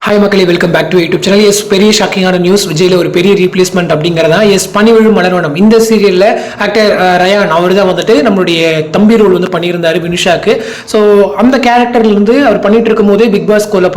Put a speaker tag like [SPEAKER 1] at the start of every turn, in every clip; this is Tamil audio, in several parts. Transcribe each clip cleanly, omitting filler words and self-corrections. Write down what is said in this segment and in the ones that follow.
[SPEAKER 1] ஹாய் மக்களே, welcome back to YouTube channel. Yes, பெரிய ஷாக்கிங்கான நியூஸ். விஜயில் ஒரு பெரிய ரீப்ளேஸ்மெண்ட் அப்படிங்கிறதா. எஸ், பனிவிழும் மலர்வனம் இந்த சீரியலில் ஆக்டர் ரயான் அவர் தான் வந்துட்டு நம்மளுடைய தம்பி ரோல் வந்து பண்ணியிருந்தாரு வினுஷாக்கு. ஸோ அந்த கேரக்டர்லேருந்து அவர் பண்ணிட்டு இருக்கும் போதே பிக் பாஸ் கோல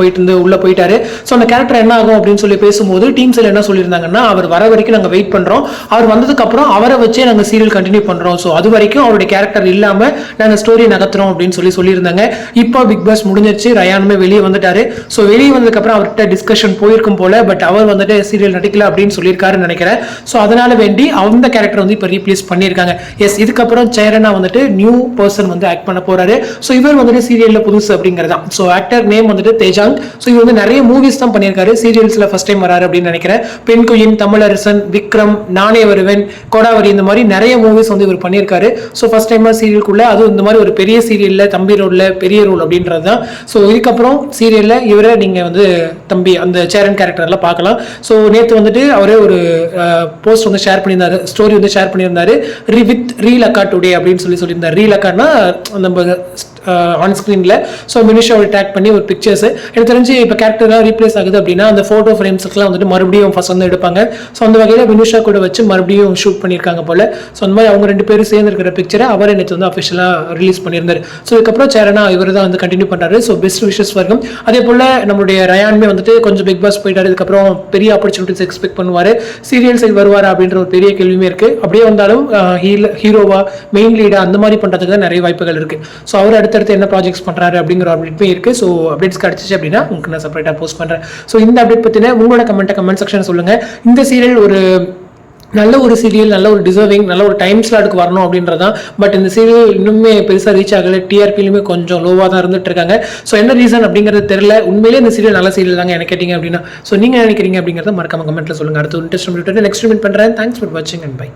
[SPEAKER 1] உள்ளே போயிட்டாரு. ஸோ அந்த கேரக்டர் என்ன ஆகும் அப்படின்னு சொல்லி பேசும்போது டீம்ஸில் என்ன சொல்லியிருந்தாங்கன்னா, அவர் வர வரைக்கும் நாங்கள் வெயிட் பண்ணுறோம், அவர் வந்ததுக்கப்புறம் அவரை வச்சே நாங்கள் சீரியல் கண்டினியூ பண்ணுறோம், ஸோ அது வரைக்கும் அவருடைய கேரக்டர் இல்லாமல் நாங்கள் ஸ்டோரி நகர்த்துறோம் அப்படின்னு சொல்லியிருந்தாங்க. இப்போ பிக் பாஸ் முடிஞ்சிருச்சு, ரயானுமே வெளியே வந்துட்டாரு. ஸோ வெளியே வந்ததுக்கப்புறம் அவர்கிட்ட டிஸ்கஷன் போயிருக்கும் போல, பட் அவர் வந்துட்டு சீரியல் நடிக்கல அப்படின்னு சொல்லியிருக்காருன்னு நினைக்கிறேன். ஸோ அதனால வேண்டி அந்த கேரக்டர் வந்து இப்போ ரீப்ளேஸ் பண்ணியிருக்காங்க. எஸ், இதுக்கப்புறம் சேரனா வந்துட்டு நியூ பர்சன் வந்து ஆக்ட் பண்ண போறாரு. ஸோ இவர் வந்துட்டு சீரியல்ல புதுசு அப்படிங்கிறது தான். ஸோ ஆக்டர் நேம் வந்துட்டு தேஜாங். ஸோ இவர் வந்து நிறைய மூவிஸ் தான் பண்ணியிருக்காரு, சீரியல்ஸ்ல ஃபர்ஸ்ட் டைம் வராரு அப்படின்னு நினைக்கிறேன். பெண் குயின், தமிழரசன், விக்ரம், நானே வருவேன், கோடாவரி, இந்த மாதிரி நிறைய மூவிஸ் வந்து இவர் பண்ணியிருக்காரு. ஸோ ஃபர்ஸ்ட் டைமா சீரியலுக்குள்ள, அதுவும் இந்த மாதிரி ஒரு பெரிய சீரியல்ல தம்பி ரோல்ல பெரிய ரோல் அப்படின்றது தான். ஸோ இதுக்கப்புறம் சீரியல்ல இவரை நீங்க வந்து தம்பி அந்த சேரன் கேரக்டர்லாம் பார்க்கலாம். ஸோ நேற்று வந்துட்டு அவரே ஒரு போஸ்ட் வந்து ஷேர் பண்ணியிருந்தாரு, ஸ்டோரி வந்து ஷேர் பண்ணியிருந்தாரு, வித் ரீல் அக்கா டுடே அப்படின்னு சொல்லியிருந்தார். ரீல் அக்கான்னா நம்ம ஆன் ஸ்க்ரீனில். ஸோ மினிஷாவை டேக் பண்ணி ஒரு பிக்சர்ஸ் எனக்கு தெரிஞ்சு இப்போ கேரக்டர்லாம் ரீப்ளேஸ் ஆகுது அப்படின்னா அந்த ஃபோட்டோ ஃப்ரேம்ஸ்க்குலாம் வந்துட்டு மறுபடியும் ஃபர்ஸ்ட் வந்து எடுப்பாங்க. ஸோ அந்த வகையில் மினிஷா கூட வச்சு மறுபடியும் ஷூட் பண்ணியிருக்காங்க போல. ஸோ அந்த மாதிரி அவங்க ரெண்டு பேரும் சேர்ந்து இருக்கிற பிக்சரை அவர் நேற்று வந்து அஃபிஷியலாக ரிலீஸ் பண்ணியிருந்தார். ஸோ இதுக்கப்புறம் சேரனா இவர் தான் வந்து கண்டினியூ பண்ணுறாரு. ஸோ பெஸ்ட் விஷஸ் வரைக்கும். அதே போல் நம்மளுடைய ரயானுமே வந்துட்டு கொஞ்சம் பிக் பாஸ் போயிட்டாரு, இதுக்கப்புறம் பெரிய ஆப்பர்ச்சுனிட்டிஸ் எக்ஸ்பெக்ட் பண்ணுவார், சீரியல் சைடு வருவார் அப்படின்ற ஒரு பெரிய கேள்வியுமே இருக்குது. அப்படியே வந்தாலும் ஹீரோவா மெயின் லீடா அந்த மாதிரி பண்ணுறதுக்கு தான் நிறைய வாய்ப்புகள் இருக்குது. ஸோ அவர் அடுத்தடுத்து என்ன ப்ராஜெக்ட்ஸ் பண்ணுறாரு அப்படிங்கிற அப்டேட்மே இருக்குது. ஸோ அப்டேட்ஸ் கிடச்சிச்சு அப்படின்னா உங்களுக்கு நான் செப்பரேட்டாக போஸ்ட் பண்ணுறேன். ஸோ இந்த அப்டேட் பற்றின உங்களோட கமெண்ட் செக்ஷன் சொல்லுங்கள். இந்த சீரியல் ஒரு நல்ல ஒரு சீரியல், நல்ல ஒரு டிசர்விங், நல்ல ஒரு டைம் ஸ்லாட்டுக்கு வரணும் அப்படின்றதான். பட் இந்த சீரியல் இன்னுமே பெருசாக ரீச் ஆகலை, டிஆர்பிலுமே கொஞ்சம் லோவாக தான் இருந்துட்டு இருக்காங்க. ஸோ என்ன ரீசன் அப்படிங்கிறது தெரியல. உண்மையிலே இந்த சீரியல் நல்ல சீரியல் தாங்க எனக்கு கேட்டிங்க அப்படின்னா. ஸோ நீங்கள் நினைக்கிறீங்க அப்படிங்கிறத மறக்காம கமெண்ட்டில் சொல்லுங்கள். அடுத்து இன்ட்ரெஸ்ட் நெக்ஸ்ட் மீட் பண்ணுறேன். தேங்க்ஸ் ஃபார் வாட்சிங் அண்ட் பை.